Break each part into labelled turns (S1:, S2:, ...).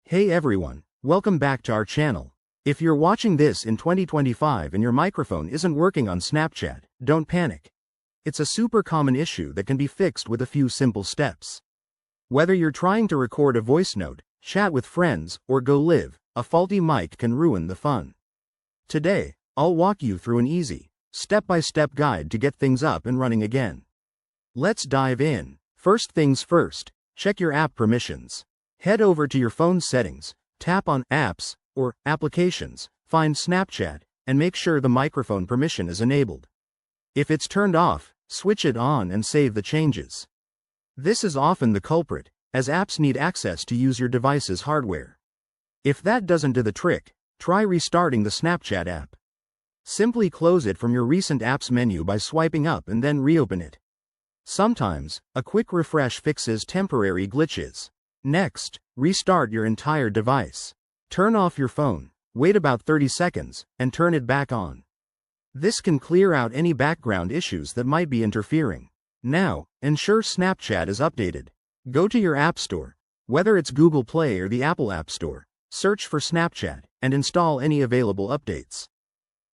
S1: Hey everyone, welcome back to our channel. If you're watching this in 2025 and your microphone isn't working on Snapchat, don't panic. It's a super common issue that can be fixed with a few simple steps. Whether you're trying to record a voice note, chat with friends, or go live, a faulty mic can ruin the fun. Today, I'll walk you through an easy, step-by-step guide to get things up and running again. Let's dive in. First things first, check your app permissions. Head over to your phone settings, tap on Apps or Applications, find Snapchat, and make sure the microphone permission is enabled. If it's turned off, switch it on and save the changes. This is often the culprit, as apps need access to use your device's hardware. If that doesn't do the trick, try restarting the Snapchat app. Simply close it from your recent apps menu by swiping up and then reopen it. Sometimes, a quick refresh fixes temporary glitches. Next, restart your entire device. Turn off your phone, wait about 30 seconds, and turn it back on. This can clear out any background issues that might be interfering. Now, ensure Snapchat is updated. Go to your App Store, whether it's Google Play or the Apple App Store, search for Snapchat, and install any available updates.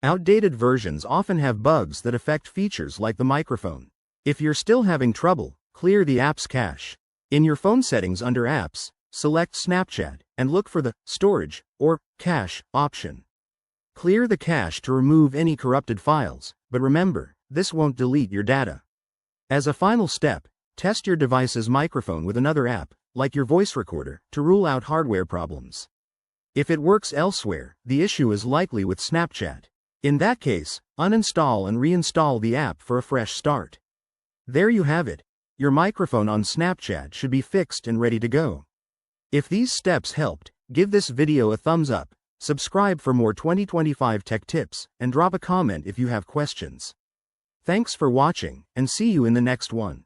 S1: Outdated versions often have bugs that affect features like the microphone. If you're still having trouble, clear the app's cache. In your phone settings under Apps, select Snapchat, and look for the Storage or Cache option. Clear the cache to remove any corrupted files, but remember, this won't delete your data. As a final step, test your device's microphone with another app, like your voice recorder, to rule out hardware problems. If it works elsewhere, the issue is likely with Snapchat. In that case, uninstall and reinstall the app for a fresh start. There you have it. Your microphone on Snapchat should be fixed and ready to go. If these steps helped, give this video a thumbs up, subscribe for more 2025 tech tips, and drop a comment if you have questions. Thanks for watching, and see you in the next one.